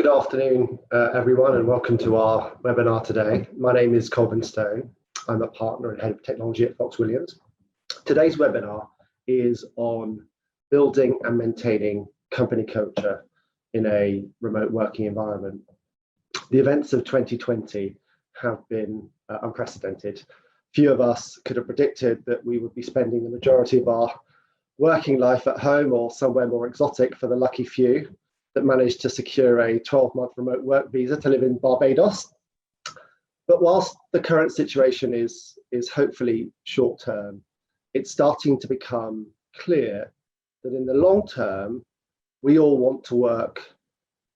Good afternoon, everyone, and welcome to our webinar today. My name is Colvin Stone. I'm a partner and head of technology at Fox Williams. Today's webinar is on building and maintaining company culture in a remote working environment. The events of 2020 have been unprecedented. Few of us could have predicted that we would be spending the majority of our working life at home or somewhere more exotic for the lucky few that managed to secure a 12-month remote work visa to live in Barbados. But whilst the current situation is hopefully short-term, it's starting to become clear that in the long term, we all want to work,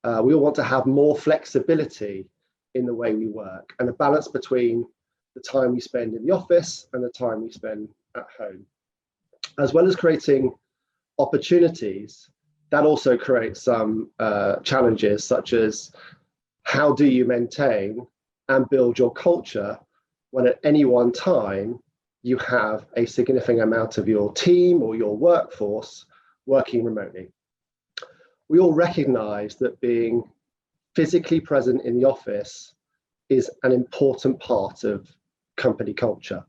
we all want to have more flexibility in the way we work and a balance between the time we spend in the office and the time we spend at home. As well as creating opportunities, that also creates some challenges, such as how do you maintain and build your culture when at any one time you have a significant amount of your team or your workforce working remotely. We all recognize that being physically present in the office is an important part of company culture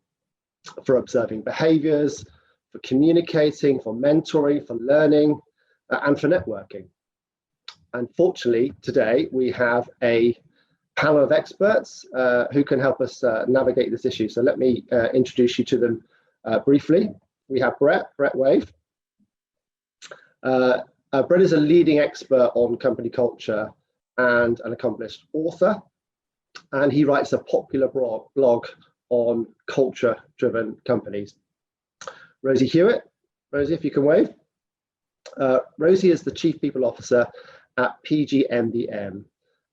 for observing behaviors, for communicating, for mentoring, for learning, and for networking. Unfortunately, today we have a panel of experts who can help us navigate this issue. So let me introduce you to them briefly. We have Brett Wave. Brett is a leading expert on company culture and an accomplished author, and he writes a popular blog on culture-driven companies. Rosie Hewitt. Rosie, if you can wave. Rosie is the Chief People Officer at PGMBM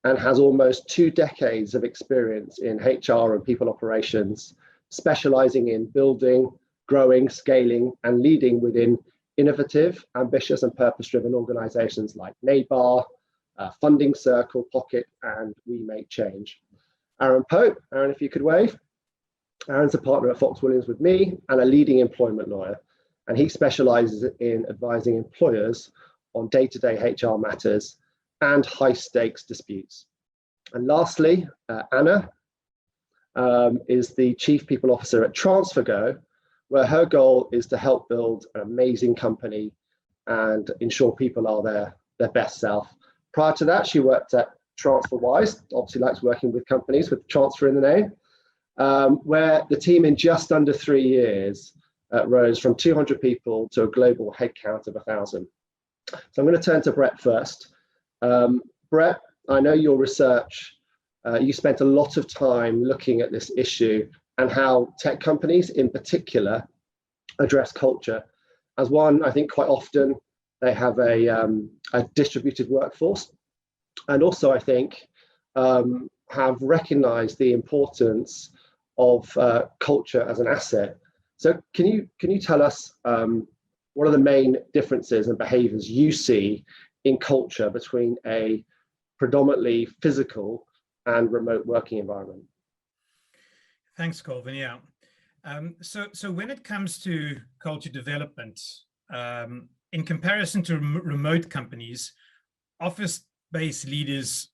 and has almost 2 decades of experience in HR and people operations, specializing in building, growing, scaling, and leading within innovative, ambitious, and purpose-driven organizations like NABAR, Funding Circle, Pocket, and We Make Change. Aaron Pope. Aaron, if you could wave. Aaron's a partner at Fox Williams with me and a leading employment lawyer, and he specializes in advising employers on day-to-day HR matters and high-stakes disputes. And lastly, Anna is the Chief People Officer at TransferGo, where her goal is to help build an amazing company and ensure people are their best self. Prior to that, she worked at TransferWise, obviously likes working with companies with transfer in the name, where the team in just under 3 years rose from 200 people to a global headcount of 1,000. So I'm going to turn to Brett first. Brett, I know your research, you spent a lot of time looking at this issue and how tech companies in particular address culture. As one, I think quite often they have a distributed workforce, and also I think have recognized the importance of culture as an asset. So can you tell us what are the main differences and behaviors you see in culture between a predominantly physical and remote working environment? Thanks, Colvin. Yeah. So when it comes to culture development, in comparison to remote companies, office-based leaders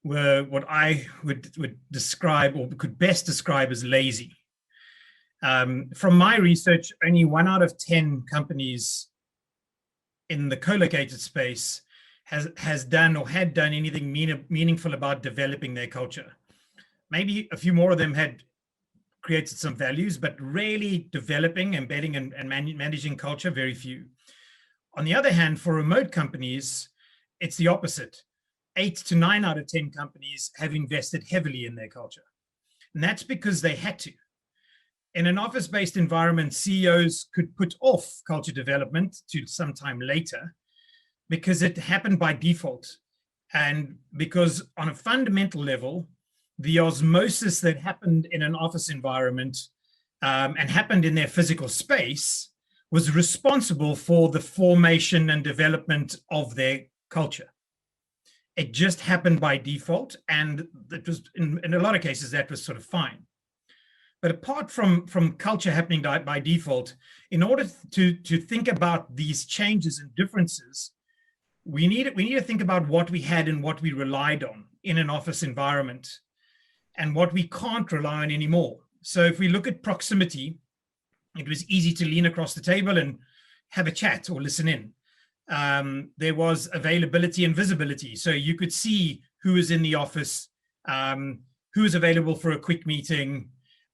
were what I would describe, or could best describe, as lazy. From my research, only 1 out of 10 companies in the co-located space has done or had done anything meaningful about developing their culture. Maybe a few more of them had created some values, but really developing, embedding, and managing culture, very few. On the other hand, for remote companies, it's the opposite. 8 to 9 out of 10 companies have invested heavily in their culture. And that's because they had to. In an office-based environment, CEOs could put off culture development to some time later because it happened by default. And because on a fundamental level, the osmosis that happened in an office environment and happened in their physical space was responsible for the formation and development of their culture. It just happened by default, and it was in a lot of cases that was sort of fine. But apart from culture happening by default, in order to think about these changes and differences, we need to think about what we had and what we relied on in an office environment and what we can't rely on anymore. So if we look at proximity, it was easy to lean across the table and have a chat or listen in. There was availability and visibility. So you could see who was in the office, who was available for a quick meeting,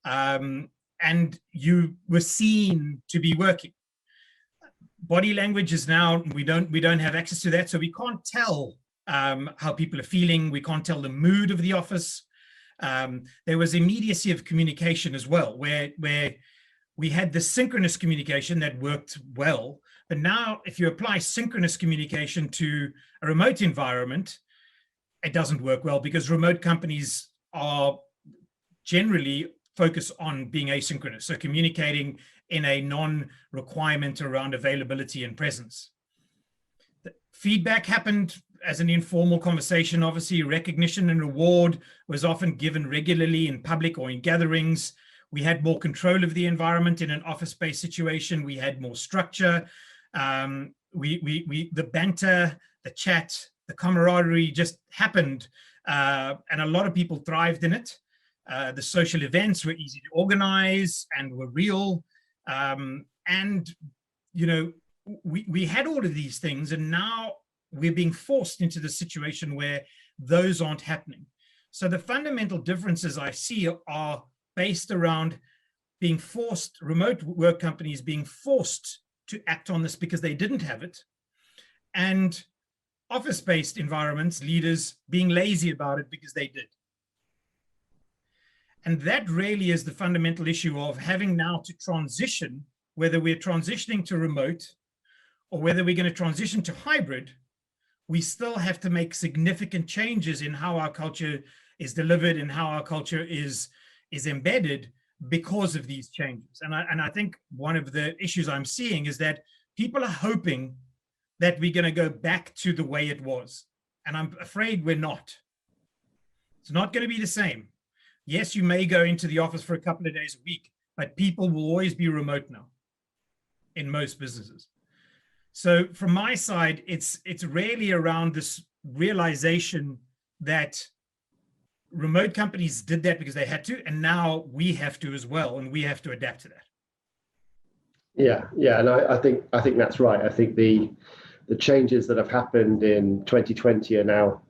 and you were seen to be working. Body language is now, we don't have access to that, so we can't tell how people are feeling. We can't tell the mood of the office. There was immediacy of communication as well, where we had the synchronous communication that worked well. But now if you apply synchronous communication to a remote environment, it doesn't work well, because remote companies are generally focused on being asynchronous, so communicating in a non-requirement around availability and presence. The feedback happened as an informal conversation. Obviously, recognition and reward was often given regularly in public or in gatherings. We had more control of the environment in an office-based situation. We had more structure. The banter, the chat, the camaraderie just happened, and a lot of people thrived in it. The social events were easy to organize and were real. And, you know, we had all of these things, and now we're being forced into the situation where those aren't happening. So the fundamental differences I see are based around being forced, remote work companies being forced to act on this because they didn't have it, and office-based environments, leaders being lazy about it because they did. And that really is the fundamental issue of having now to transition, whether we're transitioning to remote or whether we're going to transition to hybrid. We still have to make significant changes in how our culture is delivered and how our culture is embedded because of these changes. And I think one of the issues I'm seeing is that people are hoping that we're going to go back to the way it was. And I'm afraid we're not. It's not going to be the same. Yes, you may go into the office for a couple of days a week, but people will always be remote now in most businesses. So from my side, it's really around this realization that remote companies did that because they had to, and now we have to as well, and we have to adapt to that. Yeah, and I think that's right. I think the changes that have happened in 2020 are now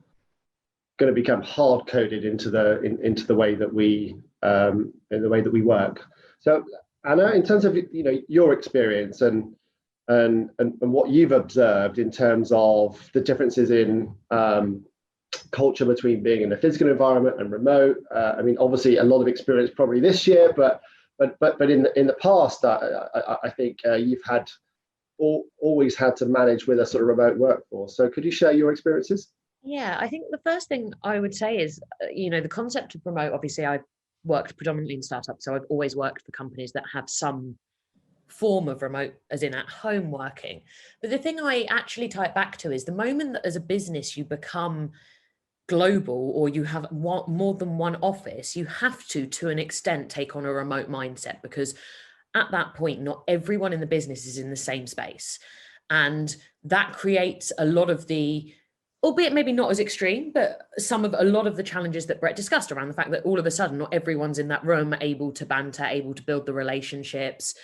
going to become hard coded into the way that we work. So Anna, in terms of your experience and what you've observed in terms of the differences in culture between being in a physical environment and remote. I mean, obviously a lot of experience probably this year, but in the past, I think you've had always had to manage with a sort of remote workforce. So could you share your experiences? Yeah, I think the first thing I would say is, the concept of remote, obviously I've worked predominantly in startups, so I've always worked for companies that have some form of remote, as in at home working. But the thing I actually tie it back to is the moment that as a business you become global, or you have more than one office, you have to an extent take on a remote mindset, because at that point not everyone in the business is in the same space, and that creates a lot of the, albeit maybe not as extreme, but a lot of the challenges that Brett discussed around the fact that all of a sudden not everyone's in that room able to banter, able to build the relationships,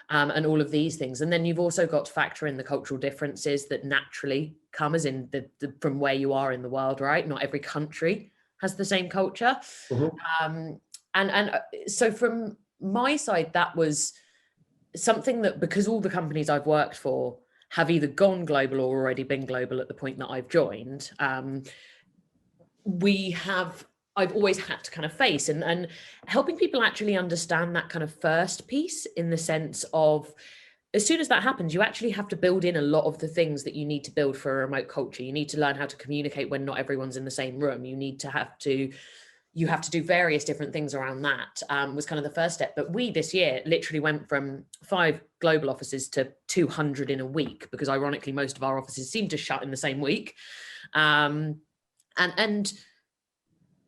and all of these things. And then you've also got to factor in the cultural differences that naturally come as in from where you are in the world, right? Not every country has the same culture. Mm-hmm. And so from my side, that was something that, because all the companies I've worked for have either gone global or already been global at the point that I've joined, I've always had to kind of face and helping people actually understand that kind of first piece, in the sense of, as soon as that happens, you actually have to build in a lot of the things that you need to build for a remote culture. You need to learn how to communicate when not everyone's in the same room. You have to do various different things around that, was kind of the first step. But we this year literally went from 5 global offices to 200 in a week, because ironically, most of our offices seem to shut in the same week. And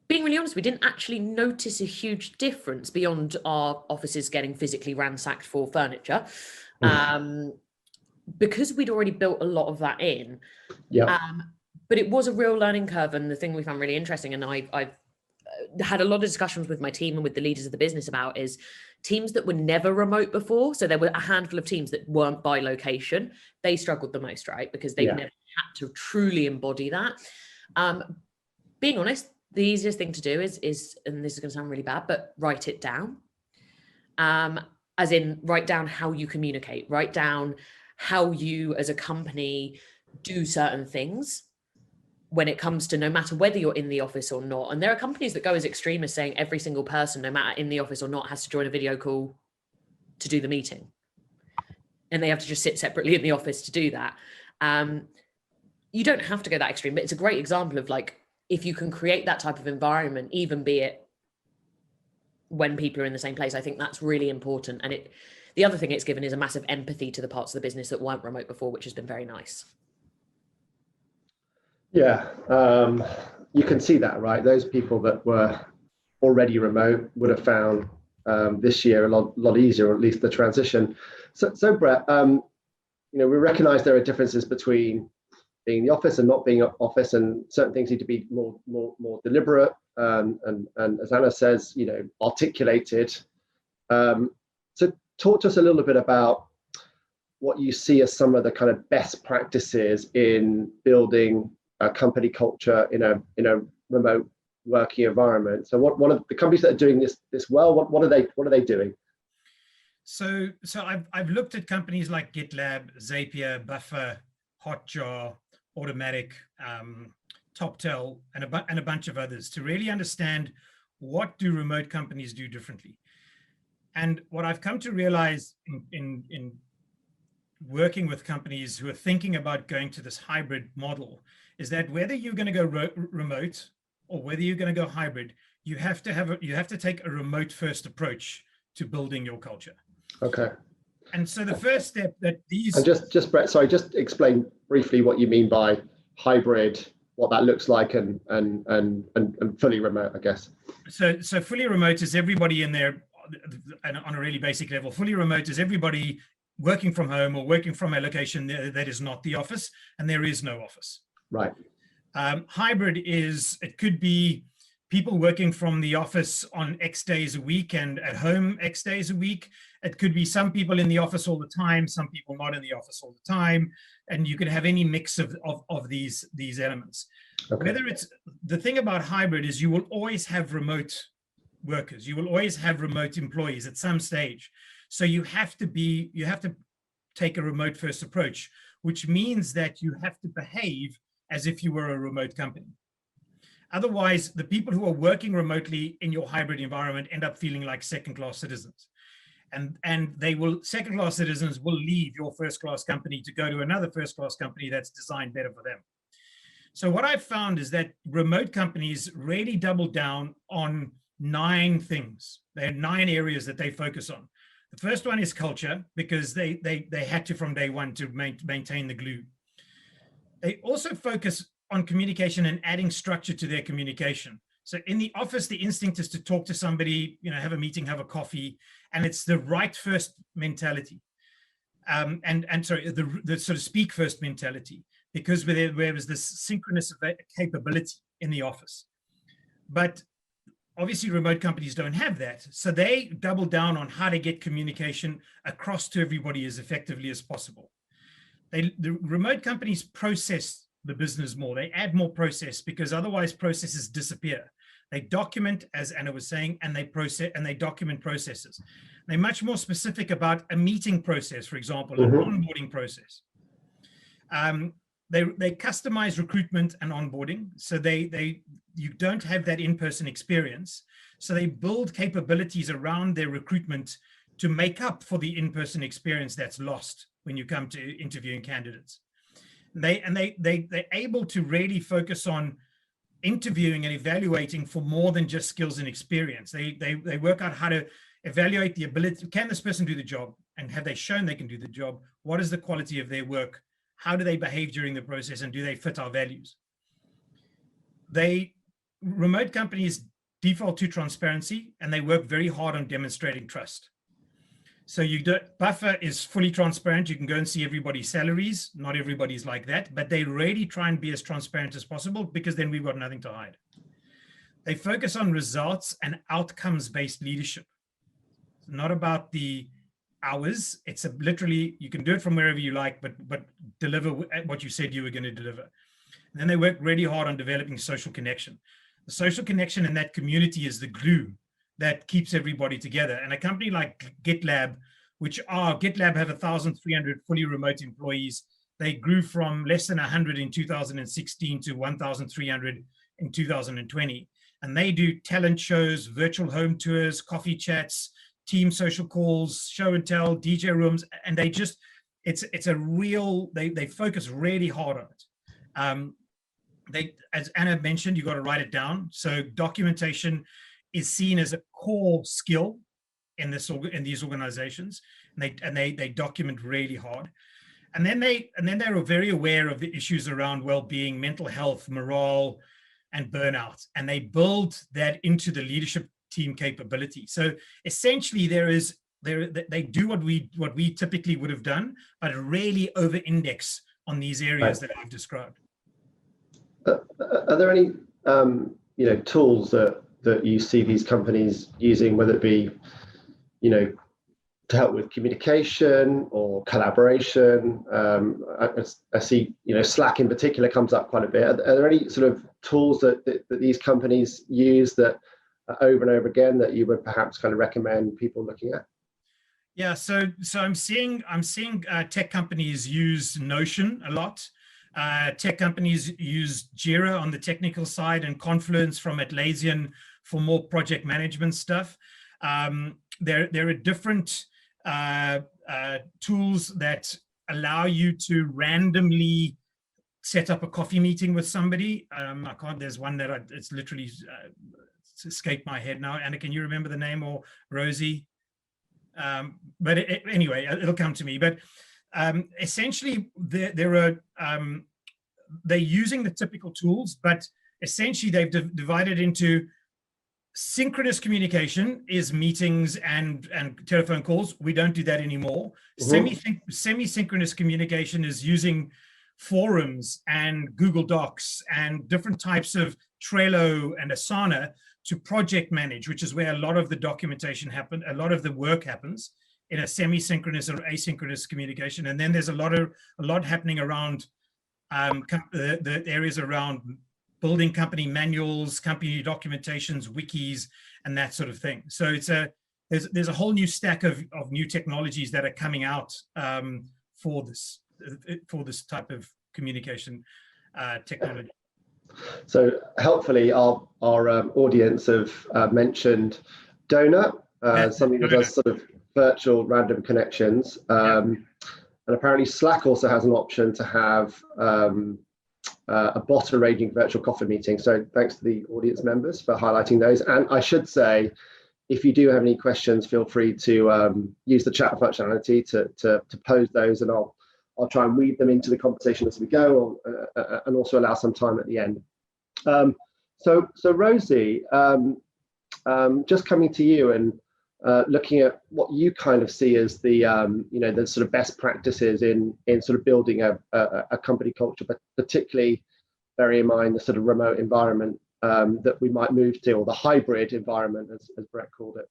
being really honest, we didn't actually notice a huge difference beyond our offices getting physically ransacked for furniture. because we'd already built a lot of that in. Yeah. But it was a real learning curve, and the thing we found really interesting, and I've had a lot of discussions with my team and with the leaders of the business about, is teams that were never remote before. So there were a handful of teams that weren't by location. They struggled the most, right? Because they never had to truly embody that. Being honest, the easiest thing to do is, and this is going to sound really bad, but write it down. As in, write down how you communicate, write down how you as a company do certain things when it comes to, no matter whether you're in the office or not. And there are companies that go as extreme as saying every single person, no matter in the office or not, has to join a video call to do the meeting. And they have to just sit separately in the office to do that. You don't have to go that extreme, but it's a great example of, like, if you can create that type of environment, even be it when people are in the same place, I think that's really important. And the other thing it's given is a massive empathy to the parts of the business that weren't remote before, which has been very nice. Yeah, you can see that, right? Those people that were already remote would have found this year a lot easier, or at least the transition. So Brett, we recognise there are differences between being in the office and not being in office, and certain things need to be more deliberate and as Anna says, articulated. So talk to us a little bit about what you see as some of the kind of best practices in building a company culture in a remote working environment. So what are the companies that are doing this well? What are they doing? So I've looked at companies like GitLab, Zapier, Buffer, Hotjar, Automatic, TopTel, and a bunch of others to really understand what do remote companies do differently. And what I've come to realize in working with companies who are thinking about going to this hybrid model is that whether you're going to go remote or whether you're going to go hybrid, you have to take a remote first approach to building your culture. Okay. And so the first step that these... And just Brett, sorry, just explain briefly what you mean by hybrid, what that looks like, and fully remote, I guess. So fully remote is everybody in there, and on a really basic level. Fully remote is everybody working from home or working from a location that is not the office, and there is no office. Right. Hybrid it could be people working from the office on X days a week and at home X days a week. It could be some people in the office all the time, some people not in the office all the time, and you can have any mix of these elements. Okay. Whether it's, the thing about hybrid is you will always have remote workers, you will always have remote employees at some stage. So you have to take a remote first approach, which means that you have to behave as if you were a remote company. Otherwise, the people who are working remotely in your hybrid environment end up feeling like second-class citizens. And second-class citizens will leave your first-class company to go to another first-class company that's designed better for them. So what I've found is that remote companies really double down on 9 things. There are 9 areas that they focus on. The first one is culture, because they had to from day one to maintain the glue. They also focus on communication and adding structure to their communication. So in the office, the instinct is to talk to somebody, have a meeting, have a coffee, and it's the right first mentality. The sort of speak first mentality, because there was this synchronous capability in the office. But obviously remote companies don't have that. So they double down on how to get communication across to everybody as effectively as possible. The remote companies process the business more. They add more process, because otherwise processes disappear. They document, as Anna was saying, and they document processes. They're much more specific about a meeting process, for example, an onboarding process. They customize recruitment and onboarding, so you don't have that in-person experience. So they build capabilities around their recruitment to make up for the in-person experience that's lost when you come to interviewing candidates. They're able to really focus on interviewing and evaluating for more than just skills and experience. They work out how to evaluate the ability. Can this person do the job? And have they shown they can do the job? What is the quality of their work? How do they behave during the process? And do they fit our values? Remote companies default to transparency, and they work very hard on demonstrating trust. So Buffer is fully transparent. You can go and see everybody's salaries. Not everybody's like that, but they really try and be as transparent as possible, because then we've got nothing to hide. They focus on results and outcomes-based leadership. It's not about the hours. It's literally, you can do it from wherever you like, but deliver what you said you were going to deliver. And then they work really hard on developing social connection. The social connection in that community is the glue that keeps everybody together. And a company like GitLab, GitLab have 1,300 fully remote employees. They grew from less than 100 in 2016 to 1,300 in 2020. And they do talent shows, virtual home tours, coffee chats, team social calls, show and tell, DJ rooms, and it's a real, they focus really hard on it. As Anna mentioned, you got to write it down. So documentation is seen as a core skill in these organizations, and they document really hard. And then they're very aware of the issues around well-being, mental health, morale, and burnout, and they build that into the leadership team capability. So essentially, they do what we typically would have done, but really over-index on these areas that I've described. Are there any tools that you see these companies using, whether it be to help with communication or collaboration? I see Slack in particular comes up quite a bit. Are there any sort of tools that these companies use that over and over again that you would perhaps kind of recommend people looking at? Yeah, so I'm seeing tech companies use Notion a lot. Tech companies use Jira on the technical side, and Confluence from Atlassian for more project management stuff. There are different tools that allow you to randomly set up a coffee meeting with somebody. There's one that it's literally it's escaped my head now. Anna, can you remember the name, or Rosie? But anyway, it'll come to me. But essentially, they're using the typical tools, but essentially they've divided into synchronous communication is meetings and telephone calls. We don't do that anymore. Mm-hmm. Semi-synchronous communication is using forums and Google Docs and different types of Trello and Asana to project manage, which is where a lot of the documentation a lot of the work happens in a semi-synchronous or asynchronous communication. And then there's a lot happening around the areas around building company manuals, company documentations, wikis, and that sort of thing. So there's a whole new stack of new technologies that are coming out for this type of communication technology. So helpfully, our audience have mentioned Donut, something that does sort of virtual random connections. And apparently Slack also has an option to have a bot arranging virtual coffee meetings. So thanks to the audience members for highlighting those. And I should say, if you do have any questions, feel free to use the chat functionality to pose those, and I'll try and weave them into the conversation as we go, and also allow some time at the end. So Rosie, just coming to you and looking at what you kind of see as the the sort of best practices in sort of building a company culture, but particularly bearing in mind the sort of remote environment that we might move to, or the hybrid environment, as Brett called it.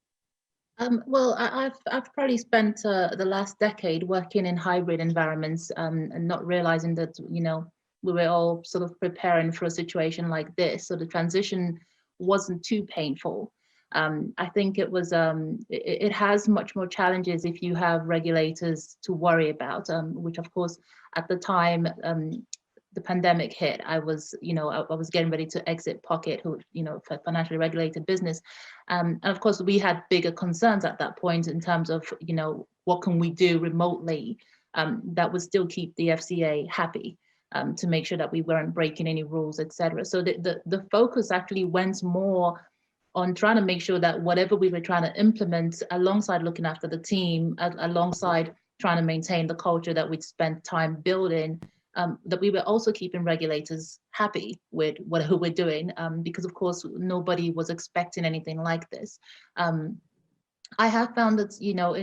Well, I've probably spent the last decade working in hybrid environments, and not realizing that we were all sort of preparing for a situation like this, so the transition wasn't too painful. I think it was it has much more challenges if you have regulators to worry about, which of course at the time the pandemic hit, I was getting ready to exit Pocket, who for financially regulated business, and of course we had bigger concerns at that point in terms of what can we do remotely that would still keep the FCA happy, to make sure that we weren't breaking any rules, etc. So the focus actually went more on trying to make sure that whatever we were trying to implement, alongside looking after the team, alongside trying to maintain the culture that we'd spent time building, that we were also keeping regulators happy with who we're doing, because of course nobody was expecting anything like this. I have found that,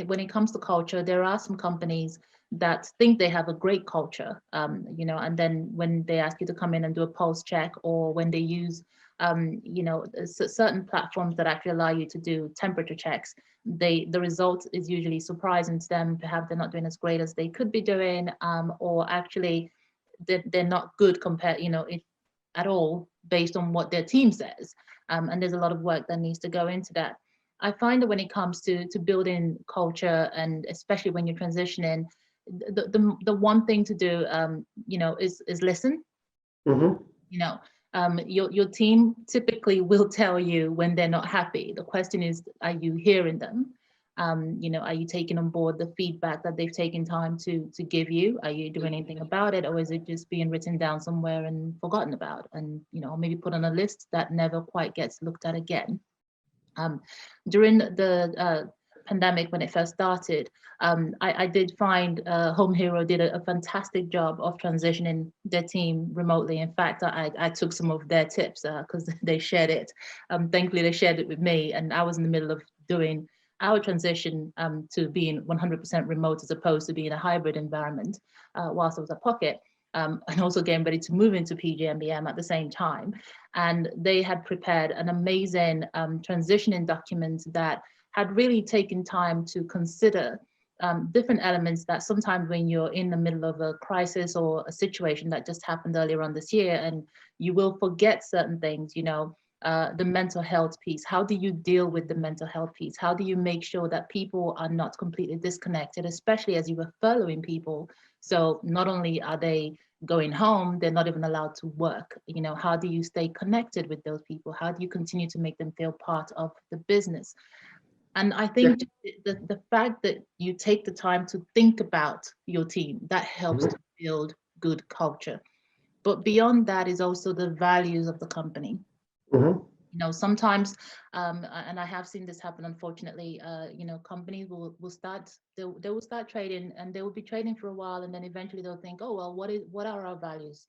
when it comes to culture, there are some companies that think they have a great culture, and then when they ask you to come in and do a pulse check, or when they use, certain platforms that actually allow you to do temperature checks, the result is usually surprising to them. Perhaps they're not doing as great as they could be doing, or actually they're not good compared, if at all, based on what their team says. And there's a lot of work that needs to go into that. I find that when it comes to building culture, and especially when you're transitioning, the one thing to do, is listen. Mm-hmm. Your team typically will tell you when they're not happy. The question is, are you hearing them? Are you taking on board the feedback that they've taken time to give you? Are you doing anything about it, or is it just being written down somewhere and forgotten about, and maybe put on a list that never quite gets looked at again? During the pandemic, when it first started, I did find Home Hero did a fantastic job of transitioning their team remotely. In fact, I took some of their tips because they shared it. Thankfully, they shared it with me, and I was in the middle of doing our transition to being 100% remote, as opposed to being a hybrid environment whilst I was at Pocket. And also getting ready to move into PGMBM at the same time. And they had prepared an amazing transitioning document that had really taken time to consider different elements that sometimes when you're in the middle of a crisis or a situation that just happened earlier on this year, and you will forget certain things, the mental health piece. How do you deal with the mental health piece? How do you make sure that people are not completely disconnected, especially as you were furloughing people? So not only are they going home, they're not even allowed to work. How do you stay connected with those people? How do you continue to make them feel part of the business? And I think the fact that you take the time to think about your team, that helps to build good culture. But beyond that is also the values of the company. Mm-hmm. Sometimes, and I have seen this happen, unfortunately, companies will start, they will start trading, and they will be trading for a while, and then eventually they'll think, oh, well, what are our values?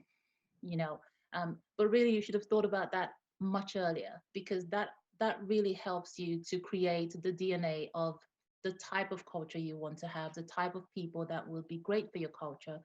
But really you should have thought about that much earlier, because that really helps you to create the DNA of the type of culture you want to have, the type of people that will be great for your culture.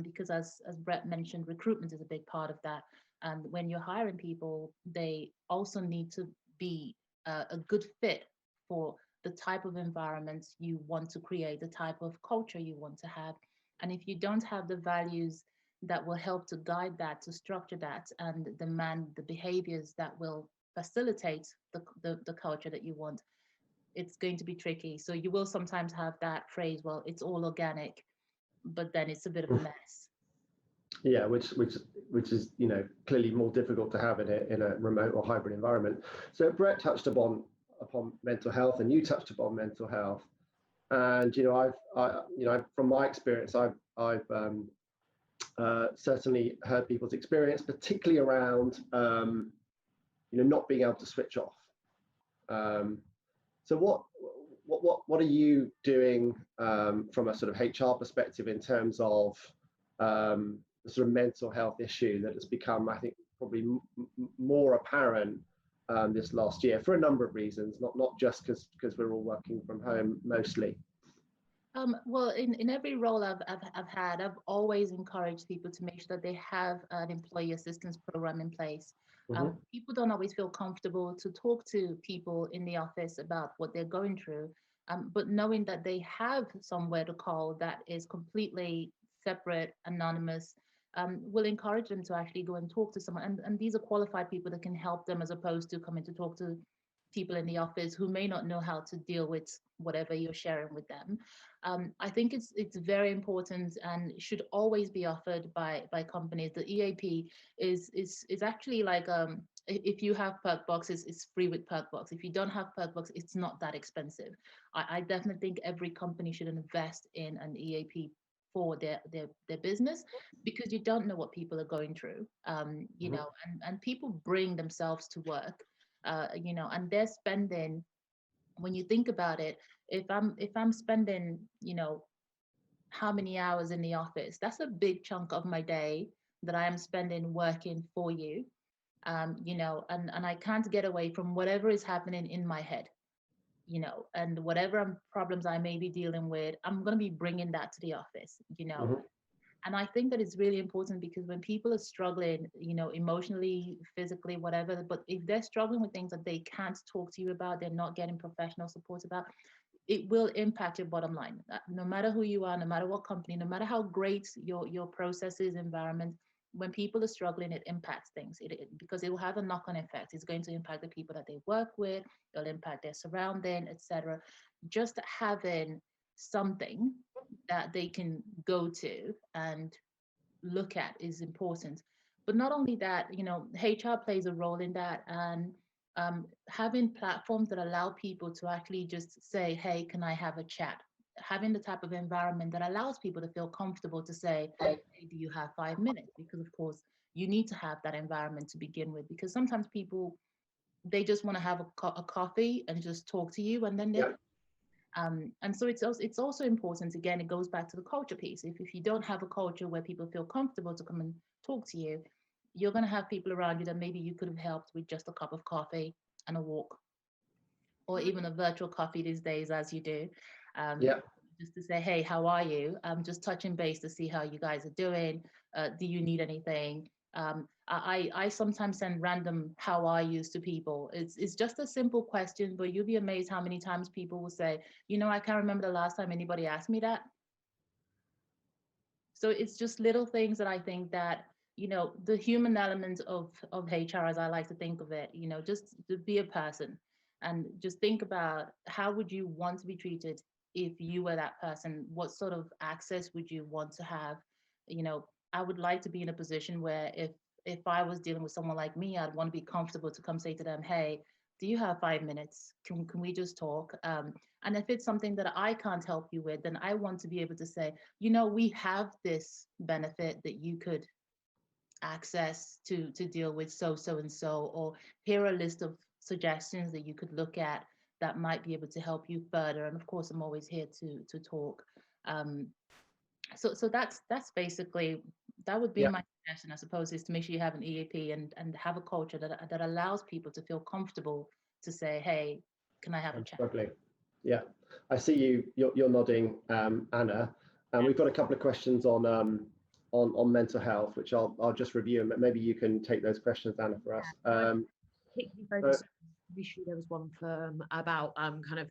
Because as Brett mentioned, recruitment is a big part of that. And when you're hiring people, they also need to be a good fit for the type of environments you want to create, the type of culture you want to have. And if you don't have the values that will help to guide that, to structure that, and demand the behaviors that will facilitate the culture that you want, it's going to be tricky. So you will sometimes have that phrase, well, it's all organic, but then it's a bit of a mess. Yeah, which is clearly more difficult to have in a remote or hybrid environment. So Brett touched upon mental health, and you touched upon mental health, and I've from my experience, I've certainly heard people's experience, particularly around not being able to switch off. So what are you doing from a sort of HR perspective in terms of the sort of mental health issue that has become, I think, probably more apparent this last year for a number of reasons, not just because we're all working from home mostly? Well, in every role I've had, I've always encouraged people to make sure that they have an employee assistance program in place. People don't always feel comfortable to talk to people in the office about what they're going through, but knowing that they have somewhere to call that is completely separate, anonymous, will encourage them to actually go and talk to someone. And these are qualified people that can help them, as opposed to coming to talk to people in the office who may not know how to deal with whatever you're sharing with them. I think it's very important and should always be offered by companies. The EAP is actually like if you have perk boxes, it's free with perk box. If you don't have perk box, it's not that expensive. I definitely think every company should invest in an EAP for their business, because you don't know what people are going through. And people bring themselves to work, and they're spending, when you think about it, if I'm spending, how many hours in the office, that's a big chunk of my day that I am spending working for you. And I can't get away from whatever is happening in my head. and whatever problems I may be dealing with, I'm going to be bringing that to the office. And I think that it's really important, because when people are struggling, emotionally, physically, whatever, but if they're struggling with things that they can't talk to you about, they're not getting professional support about, it will impact your bottom line. No matter who you are, no matter what company, no matter how great your processes, environment, when people are struggling, it impacts things, because it will have a knock-on effect. It's going to impact the people that they work with, it'll impact their surrounding, etc. Just having something that they can go to and look at is important. But not only that, HR plays a role in that, and having platforms that allow people to actually just say, hey, can I have a chat? Having the type of environment that allows people to feel comfortable to say, hey, do you have 5 minutes? Because of course, you need to have that environment to begin with, because sometimes people, they just want to have a coffee and just talk to you, and then they and so it's also important. Again, it goes back to the culture piece. If you don't have a culture where people feel comfortable to come and talk to you, you're going to have people around you that maybe you could have helped with just a cup of coffee and a walk, or even a virtual coffee these days, as you do. Just to say, hey, how are you? Just touching base to see how you guys are doing. Do you need anything? I sometimes send random how are yous to people. It's just a simple question, but you'll be amazed how many times people will say, I can't remember the last time anybody asked me that. So it's just little things that I think that, the human element of HR, as I like to think of it, just to be a person and just think about how would you want to be treated if you were that person? What sort of access would you want to have? I would like to be in a position where if I was dealing with someone like me, I'd want to be comfortable to come say to them, hey, do you have 5 minutes? Can we just talk? And if it's something that I can't help you with, then I want to be able to say, we have this benefit that you could access to deal with so and so, or here are a list of suggestions that you could look at that might be able to help you further. And of course, I'm always here to talk. So that's basically, that would be my suggestion, I suppose, is to make sure you have an EAP and have a culture that allows people to feel comfortable to say, hey, can I have a chat? Struggling. Yeah, I see you're nodding, Anna. And we've got a couple of questions on mental health, which I'll just review, and maybe you can take those questions, Anna, for us. Particularly focused. There was one about kind of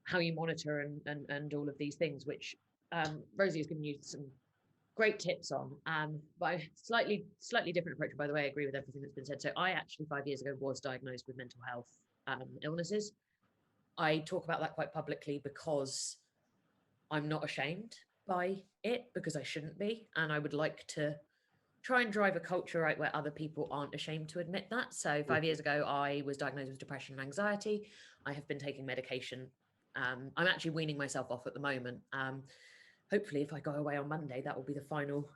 how you monitor and all of these things, which Rosie has given you some great tips on. But a slightly different approach. By the way, I agree with everything that's been said. So I actually 5 years ago was diagnosed with mental health illnesses. I talk about that quite publicly because I'm not ashamed by it, because I shouldn't be, and I would like to try and drive a culture right where other people aren't ashamed to admit that. So 5 years ago, I was diagnosed with depression and anxiety. I have been taking medication. I'm actually weaning myself off at the moment. Hopefully, if I go away on Monday, that will be the final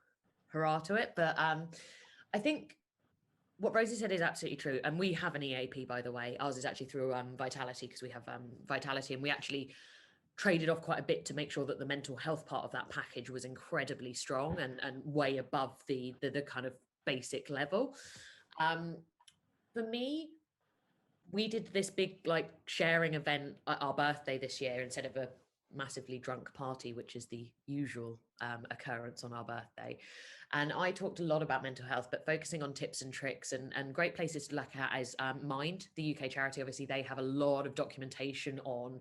hurrah to it. But I think what Rosie said is absolutely true. And we have an EAP, by the way. Ours is actually through Vitality, because we have Vitality, and we actually traded off quite a bit to make sure that the mental health part of that package was incredibly strong and way above the kind of basic level. For me, we did this big sharing event at our birthday this year instead of a massively drunk party, which is the usual occurrence on our birthday. And I talked a lot about mental health, but focusing on tips and tricks and great places to look at is Mind, the UK charity. Obviously, they have a lot of documentation on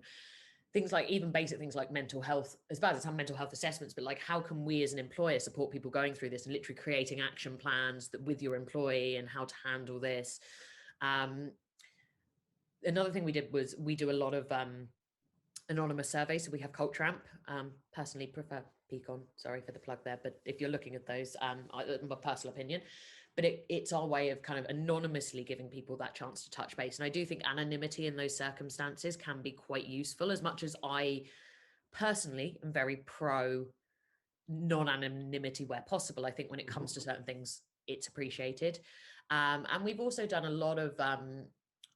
things like even basic things like mental health, as bad as some mental health assessments, but how can we as an employer support people going through this, and literally creating action plans with your employee and how to handle this. Another thing we did was we do a lot of anonymous surveys. So we have Culture Amp. Personally prefer Peakon, sorry for the plug there, but if you're looking at those, my personal opinion, but it's our way of kind of anonymously giving people that chance to touch base. And I do think anonymity in those circumstances can be quite useful, as much as I personally am very pro non-anonymity where possible. I think when it comes to certain things, it's appreciated. And we've also done a lot of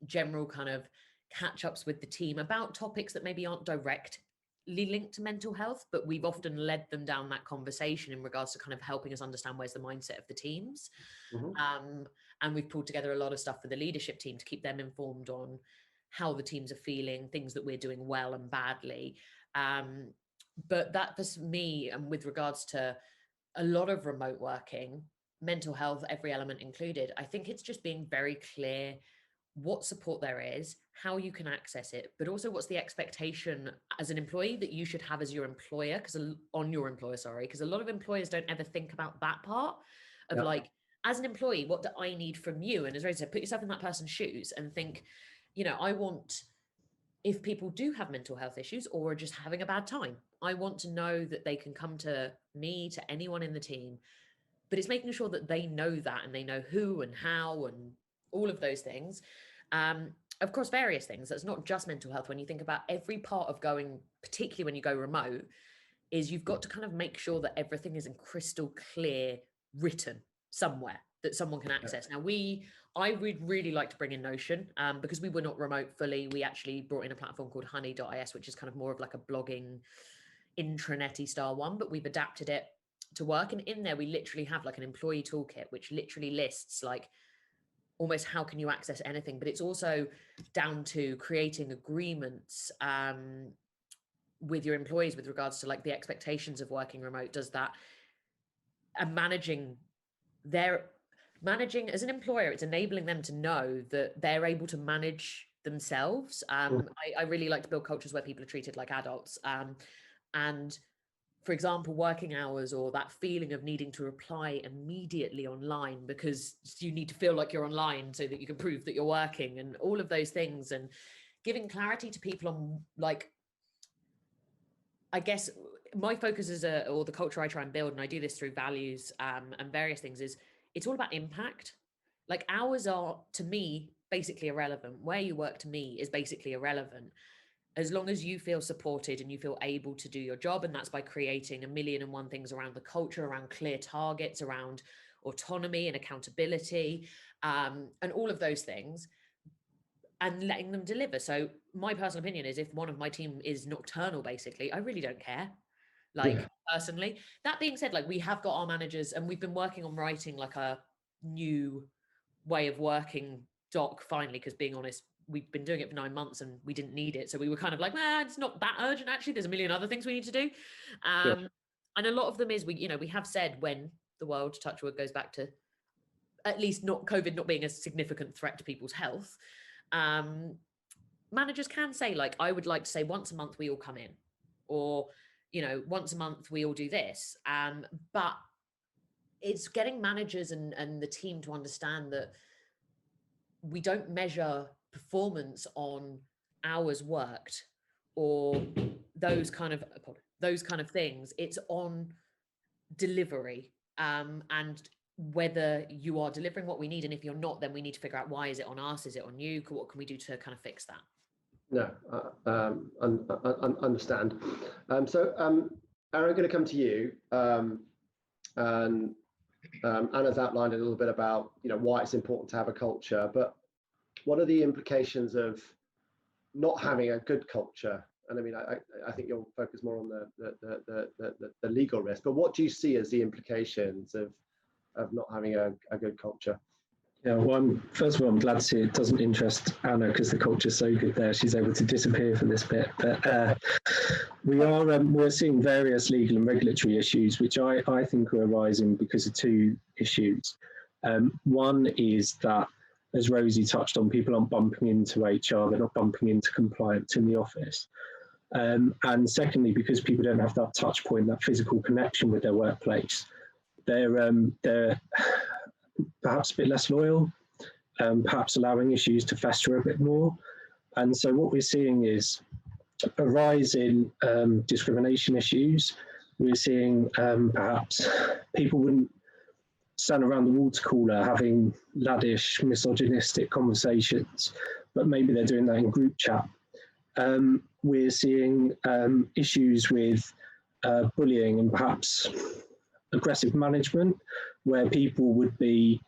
general kind of catch-ups with the team about topics that maybe aren't directly linked to mental health, but we've often led them down that conversation in regards to kind of helping us understand where's the mindset of the teams. And we've pulled together a lot of stuff for the leadership team to keep them informed on how the teams are feeling, things that we're doing well and badly. But that for me, and with regards to a lot of remote working, mental health, every element included, I think it's just being very clear what support there is, how you can access it, but also what's the expectation as an employee that you should have as your employer, because a lot of employers don't ever think about that part of like, as an employee, what do I need from you? And as Rosie said, put yourself in that person's shoes and think, I want, if people do have mental health issues or are just having a bad time, I want to know that they can come to me, to anyone in the team, but it's making sure that they know that and they know who and how and all of those things. Of course, various things. That's not just mental health. When you think about every part of going, particularly when you go remote, is you've got to kind of make sure that everything is in crystal clear written somewhere that someone can access. Now, I would really like to bring in Notion because we were not remote fully. We actually brought in a platform called honey.is, which is kind of more of like a blogging intranet-y style one, but we've adapted it to work. And in there, we literally have like an employee toolkit, which literally lists like almost how can you access anything, but it's also down to creating agreements with your employees with regards to like the expectations of working remote, does that, and managing as an employer, it's enabling them to know that they're able to manage themselves. I really like to build cultures where people are treated like adults. And for example, working hours or that feeling of needing to reply immediately online because you need to feel like you're online so that you can prove that you're working and all of those things, and giving clarity to people on like, I guess my focus or the culture I try and build, and I do this through values and various things, is it's all about impact. Like hours are, to me, basically irrelevant. Where you work to me is basically irrelevant. As long as you feel supported and you feel able to do your job, and that's by creating 1,000,001 things around the culture, around clear targets, around autonomy and accountability, and all of those things, and letting them deliver. So my personal opinion is if one of my team is nocturnal, basically, I really don't care. Personally, that being said, like we have got our managers and we've been working on writing like a new way of working doc finally, because being honest, we've been doing it for 9 months and we didn't need it. So we were kind of like, it's not that urgent. Actually, there's a million other things we need to do. And a lot of them is we have said when the world, touch wood, goes back to at least not COVID not being a significant threat to people's health. Managers can say like, I would like to say once a month we all come in, or, once a month we all do this. But it's getting managers and the team to understand that we don't measure performance on hours worked or those kind of things. It's on delivery and whether you are delivering what we need, and if you're not, then we need to figure out why. Is it on us? Is it on you? What can we do to kind of fix that? No, understand. So Aaron, I'm going to come to you, and Anna's outlined a little bit about why it's important to have a culture, but what are the implications of not having a good culture? And I mean, I think you'll focus more on the legal risk, but what do you see as the implications of not having a good culture? Yeah, well, first of all, I'm glad to see it doesn't interest Anna because the culture's so good there. She's able to disappear for this bit. But we're seeing various legal and regulatory issues, which I think are arising because of two issues. One is that, as Rosie touched on, people aren't bumping into HR, they're not bumping into compliance in the office. And secondly, because people don't have that touch point, that physical connection with their workplace, they're perhaps a bit less loyal, perhaps allowing issues to fester a bit more. And so what we're seeing is a rise in discrimination issues. We're seeing perhaps people wouldn't stand around the water cooler having laddish, misogynistic conversations, but maybe they're doing that in group chat. We're seeing issues with bullying and perhaps aggressive management, where people would be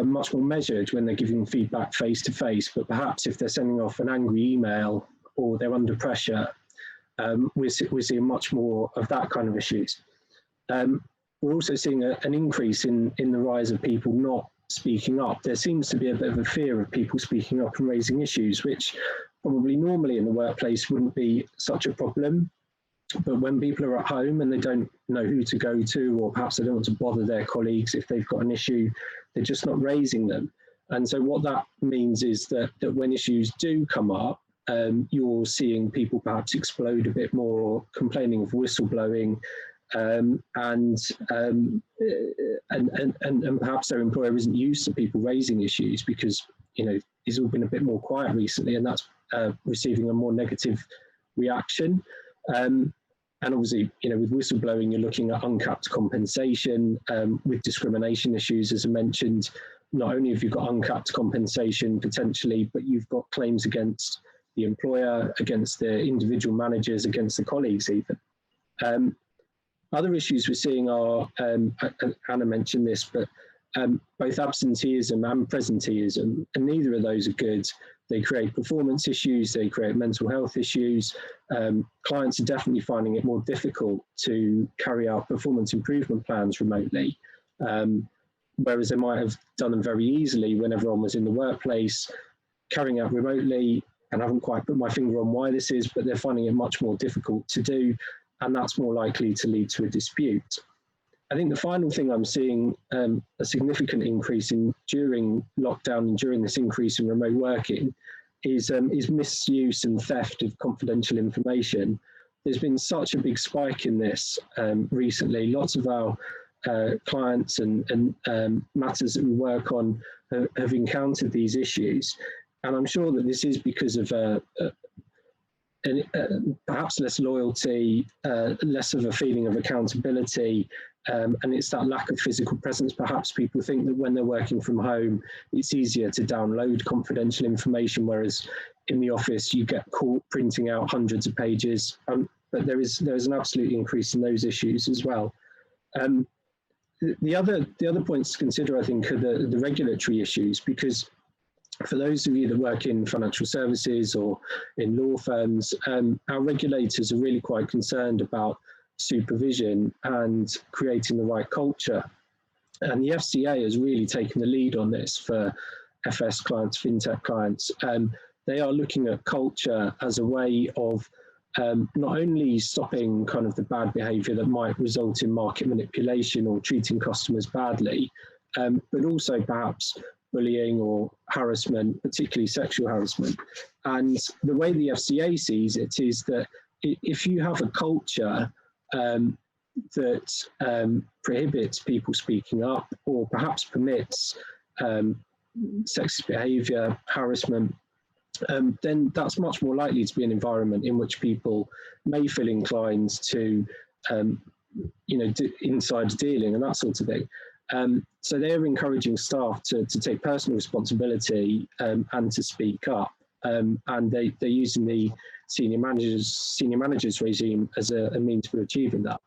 much more measured when they're giving feedback face to face, but perhaps if they're sending off an angry email or they're under pressure, we're seeing much more of that kind of issues. We're also seeing an increase in the rise of people not speaking up. There seems to be a bit of a fear of people speaking up and raising issues, which probably normally in the workplace wouldn't be such a problem. But when people are at home and they don't know who to go to, or perhaps they don't want to bother their colleagues if they've got an issue, they're just not raising them. And so what that means is that when issues do come up, you're seeing people perhaps explode a bit more, or complaining of whistleblowing, and perhaps their employer isn't used to people raising issues, because it's all been a bit more quiet recently, and that's receiving a more negative reaction. And obviously, with whistleblowing, you're looking at uncapped compensation. With discrimination issues, as I mentioned, not only have you got uncapped compensation potentially, but you've got claims against the employer, against the individual managers, against the colleagues even. Other issues we're seeing are, Anna mentioned this, but both absenteeism and presenteeism, and neither of those are good. They create performance issues, they create mental health issues. Clients are definitely finding it more difficult to carry out performance improvement plans remotely, whereas they might have done them very easily when everyone was in the workplace. Carrying out remotely, and I haven't quite put my finger on why this is, but they're finding it much more difficult to do, and that's more likely to lead to a dispute. I think the final thing I'm seeing a significant increase in during lockdown and during this increase in remote working is misuse and theft of confidential information. There's been such a big spike in this recently. Lots of our clients and matters that we work on have encountered these issues. And I'm sure that this is because of perhaps less loyalty, less of a feeling of accountability, and it's that lack of physical presence. Perhaps people think that when they're working from home, it's easier to download confidential information, whereas in the office you get caught printing out hundreds of pages. But there is an absolute increase in those issues as well. The other points to consider, I think, are the regulatory issues, because for those of you that work in financial services or in law firms, our regulators are really quite concerned about supervision and creating the right culture. And the FCA has really taken the lead on this for FS clients, fintech clients. They are looking at culture as a way of not only stopping kind of the bad behaviour that might result in market manipulation or treating customers badly, but also perhaps bullying or harassment, particularly sexual harassment. And the way the FCA sees it is that if you have a culture that prohibits people speaking up, or perhaps permits sexist behaviour, harassment, then that's much more likely to be an environment in which people may feel inclined to, do insider dealing and that sort of thing. So they're encouraging staff to take personal responsibility and to speak up, and they're using the senior managers regime as a means for achieving that.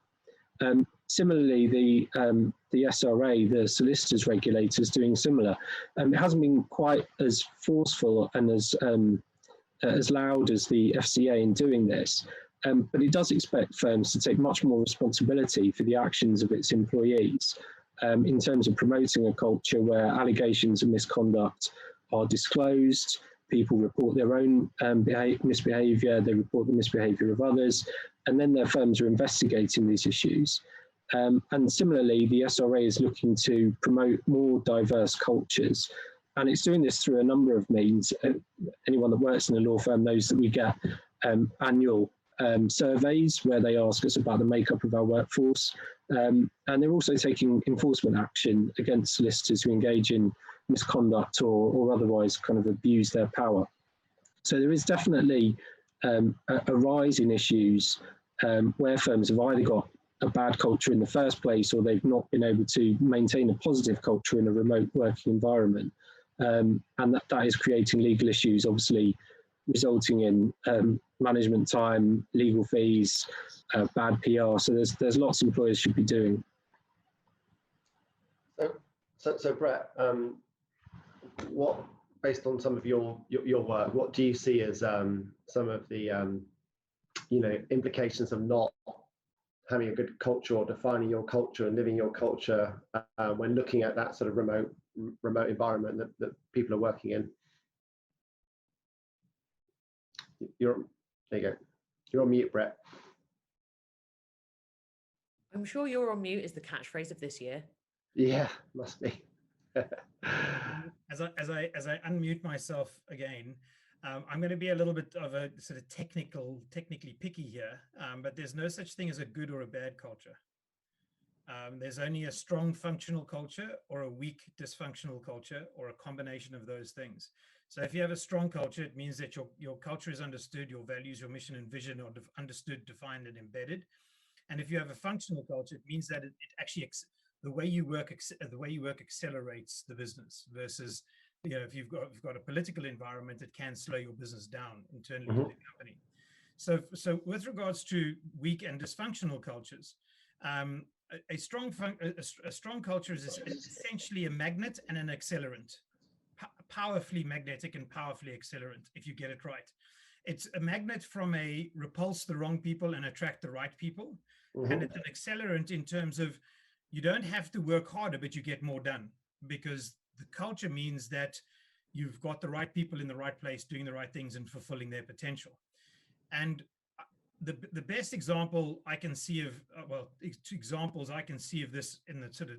Similarly, the SRA, the solicitors regulator, is doing similar. It hasn't been quite as forceful and as loud as the FCA in doing this, but it does expect firms to take much more responsibility for the actions of its employees, in terms of promoting a culture where allegations of misconduct are disclosed, people report their own misbehaviour, they report the misbehaviour of others, and then their firms are investigating these issues. And similarly, the SRA is looking to promote more diverse cultures, and it's doing this through a number of means. Anyone that works in a law firm knows that we get annual surveys where they ask us about the makeup of our workforce, and they're also taking enforcement action against solicitors who engage in misconduct or otherwise kind of abuse their power. So there is definitely a rise in issues where firms have either got a bad culture in the first place, or they've not been able to maintain a positive culture in a remote working environment, and that is creating legal issues, obviously resulting in management time, legal fees, bad PR. So there's lots employers should be doing. So Brett, what, based on some of your work, what do you see as some of the implications of not having a good culture, or defining your culture and living your culture when looking at that sort of remote environment that people are working in. There you go. You're on mute, Brett. I'm sure "you're on mute" is the catchphrase of this year. Yeah, must be. As I unmute myself again, I'm going to be a little bit of a sort of technically picky here, but there's no such thing as a good or a bad culture. There's only a strong functional culture or a weak dysfunctional culture, or a combination of those things. So if you have a strong culture, it means that your culture is understood, your values, your mission and vision are understood, defined and embedded. And if you have a functional culture, it means that it actually the way you work accelerates the business, versus, if you've got a political environment, it can slow your business down internally in the company. So with regards to weak and dysfunctional cultures, a strong culture is essentially a magnet and an accelerant, powerfully magnetic and powerfully accelerant, if you get it right. It's a magnet from a repulse the wrong people and attract the right people. And it's an accelerant in terms of, you don't have to work harder, but you get more done, because the culture means that you've got the right people in the right place, doing the right things and fulfilling their potential. And the best example I can see of, two examples I can see of this in the sort of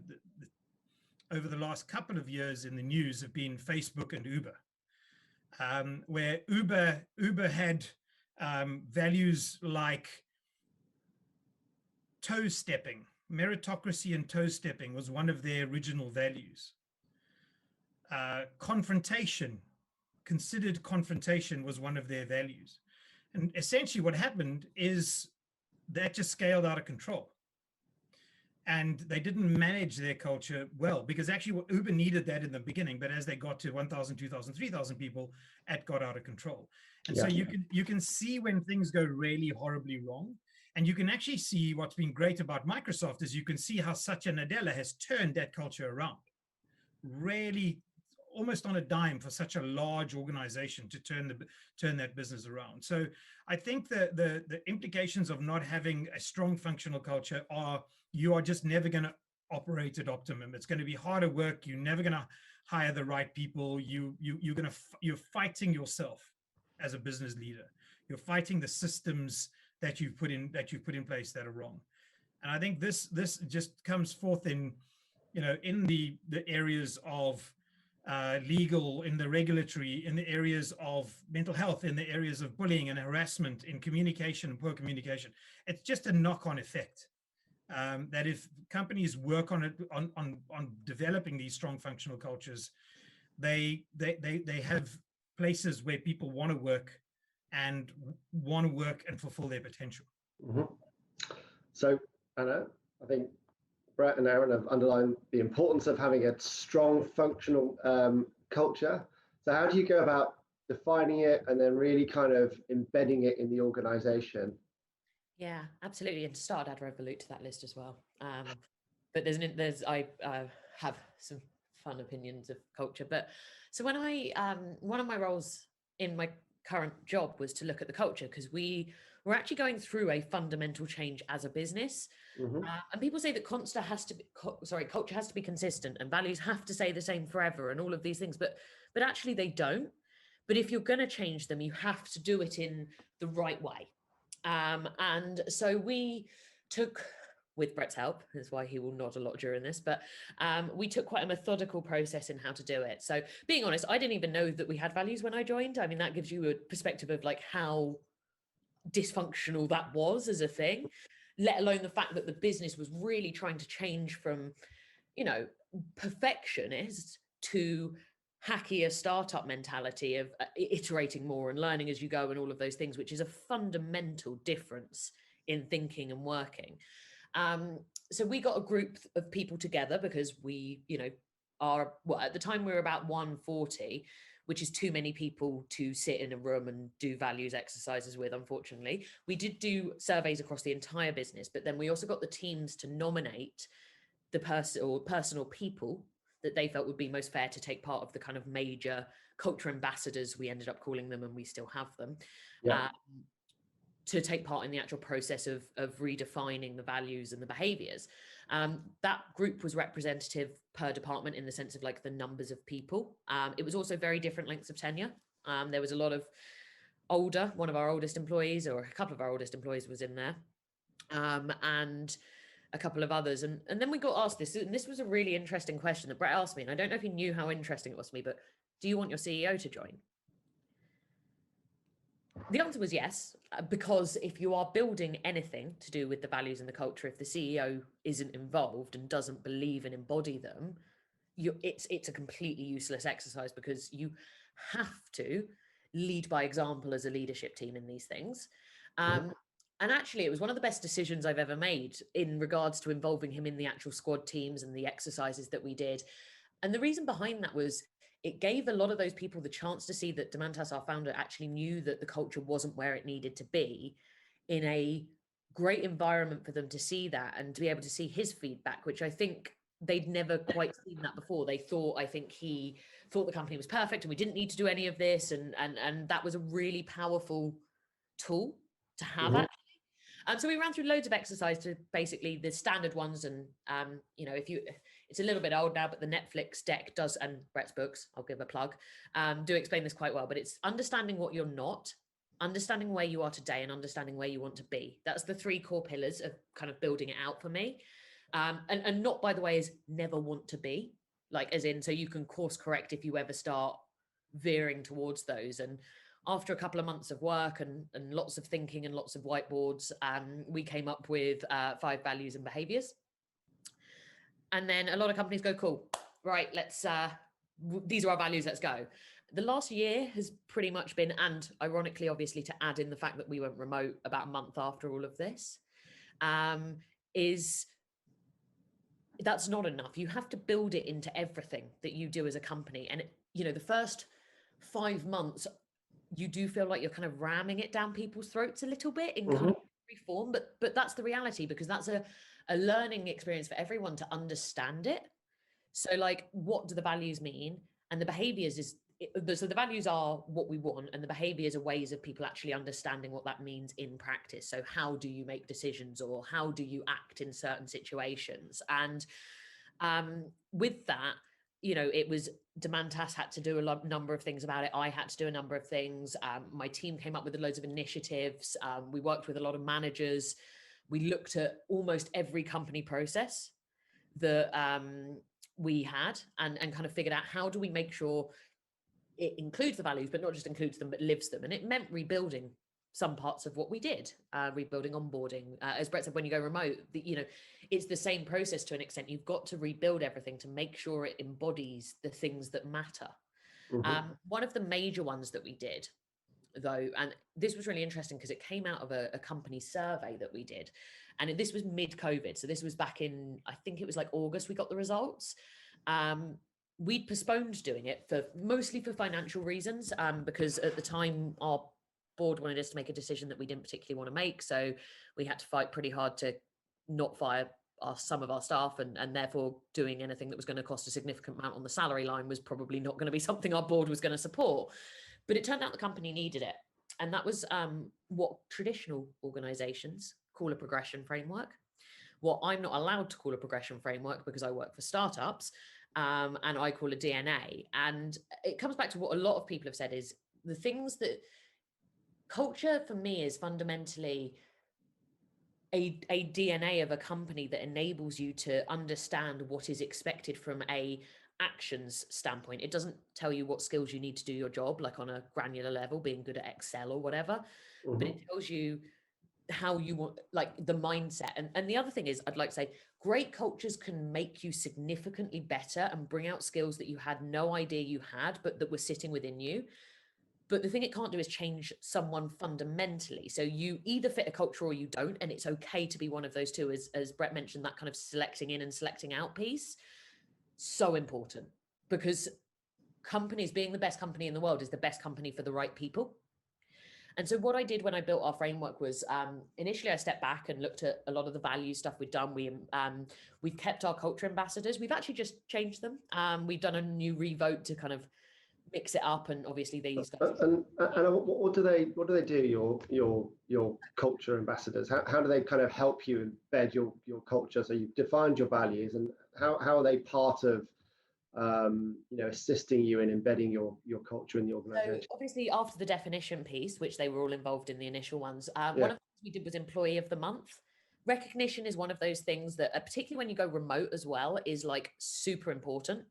over the last couple of years in the news have been Facebook and Uber, where Uber had values like toe stepping. Meritocracy and toe stepping was one of their original values. Considered confrontation was one of their values. And essentially what happened is that just scaled out of control. And they didn't manage their culture well, because actually Uber needed that in the beginning, but as they got to 1,000, 2,000, 3,000 people, it got out of control. And so you can see when things go really horribly wrong. And you can actually see what's been great about Microsoft is you can see how Satya Nadella has turned that culture around, really almost on a dime for such a large organization to turn that business around. So I think the implications of not having a strong functional culture are, you are just never going to operate at optimum. It's going to be harder work. You're never going to hire the right people. You're fighting yourself as a business leader. You're fighting the systems that you've put in place that are wrong. And I think this just comes forth in the areas of legal, in the regulatory, in the areas of mental health, in the areas of bullying and harassment, in communication and poor communication. It's just a knock-on effect that if companies work on developing these strong functional cultures, they have places where people want to work and fulfill their potential. So, Anna, I think Brett and Aaron have underlined the importance of having a strong functional culture. So how do you go about defining it and then really kind of embedding it in the organization? Yeah, absolutely. And to start, I'd Revolut to that list as well. But I have some fun opinions of culture. But so when one of my roles in my current job was to look at the culture, because we're actually going through a fundamental change as a business. And people say that culture has to be consistent and values have to stay the same forever and all of these things, but actually they don't. But if you're going to change them, you have to do it in the right way. And so we took, with Brett's help, that's why he will nod a lot during this, but we took quite a methodical process in how to do it. So being honest, I didn't even know that we had values when I joined. I mean, that gives you a perspective of like how dysfunctional that was as a thing, let alone the fact that the business was really trying to change from, perfectionist to hackier startup mentality of iterating more and learning as you go and all of those things, which is a fundamental difference in thinking and working. So we got a group of people together because we, at the time we were about 140, which is too many people to sit in a room and do values exercises with, unfortunately. We did do surveys across the entire business, but then we also got the teams to nominate the personal people that they felt would be most fair to take part of the kind of major culture ambassadors, we ended up calling them, and we still have them. Yeah. to take part in the actual process of redefining the values and the behaviors. That group was representative per department in the sense of like the numbers of people. It was also very different lengths of tenure. There was a lot of one of our oldest employees, or a couple of our oldest employees was in there, and a couple of others. And then we got asked this, and this was a really interesting question that Brett asked me, and I don't know if he knew how interesting it was to me, but do you want your CEO to join? The answer was yes, because if you are building anything to do with the values and the culture, if the CEO isn't involved and doesn't believe and embody them, it's a completely useless exercise, because you have to lead by example as a leadership team in these things. And actually, it was one of the best decisions I've ever made in regards to involving him in the actual squad teams and the exercises that we did. And the reason behind that was it gave a lot of those people the chance to see that Demantas, our founder, actually knew that the culture wasn't where it needed to be, in a great environment for them to see that and to be able to see his feedback, which I think they'd never quite seen that before. I think he thought the company was perfect and we didn't need to do any of this. And that was a really powerful tool to have actually. So we ran through loads of exercise to basically the standard ones. And, it's a little bit old now, but the Netflix deck does, and Brett's books, I'll give a plug, do explain this quite well, but it's understanding what you're not, understanding where you are today, and understanding where you want to be. That's the 3 core pillars of kind of building it out for me. And not, by the way, is never want to be, like as in, so you can course correct if you ever start veering towards those. And after a couple of months of work and lots of thinking and lots of whiteboards, we came up with 5 values and behaviors. And then a lot of companies go, cool, right, let's, these are our values, let's go. The last year has pretty much been, and ironically, obviously, to add in the fact that we went remote about a month after all of this, is that's not enough. You have to build it into everything that you do as a company. And, the first 5 months, you do feel like you're kind of ramming it down people's throats a little bit in kind of every form, but that's the reality, because that's a learning experience for everyone to understand it. So like, what do the values mean? And the behaviors so the values are what we want, and the behaviors are ways of people actually understanding what that means in practice. So how do you make decisions, or how do you act in certain situations? And with that, it was Demantas had to do a number of things about it. I had to do a number of things. My team came up with loads of initiatives. We worked with a lot of managers. We looked at almost every company process that we had and kind of figured out, how do we make sure it includes the values, but not just includes them, but lives them. And it meant rebuilding some parts of what we did, rebuilding onboarding. As Brett said, when you go remote, it's the same process to an extent. You've got to rebuild everything to make sure it embodies the things that matter. One of the major ones that we did, though, and this was really interesting because it came out of a company survey that we did, and this was mid-COVID. So this was back in, I think it was like August, we got the results. We'd postponed doing it mostly for financial reasons, because at the time our board wanted us to make a decision that we didn't particularly want to make. So we had to fight pretty hard to not fire some of our staff, and therefore doing anything that was going to cost a significant amount on the salary line was probably not going to be something our board was going to support. But it turned out the company needed it. And that was what traditional organizations call a progression framework. What I'm not allowed to call a progression framework, because I work for startups, and I call a DNA. And it comes back to what a lot of people have said, is the things that culture for me is fundamentally a DNA of a company that enables you to understand what is expected from a actions standpoint. It doesn't tell you what skills you need to do your job, like on a granular level, being good at Excel or whatever, but it tells you how you want, like the mindset. And the other thing is, I'd like to say, great cultures can make you significantly better and bring out skills that you had no idea you had, but that were sitting within you. But the thing it can't do is change someone fundamentally. So you either fit a culture or you don't, and it's okay to be one of those two. As Brett mentioned, that kind of selecting in and selecting out piece, so important, because companies, being the best company in the world, is the best company for the right people. And so what I did when I built our framework was, initially I stepped back and looked at a lot of the value stuff we've done. We've kept our culture ambassadors. We've actually just changed them. We've done a new revote to kind of mix it up, and obviously these guys. And what do they do? Your culture ambassadors. How do they kind of help you embed your culture? So you've defined your values, and how are they part of assisting you in embedding your culture in the organization? So obviously after the definition piece, which they were all involved in the initial ones, one of the things we did was Employee of the Month. Recognition is one of those things that, particularly when you go remote as well, is like super important.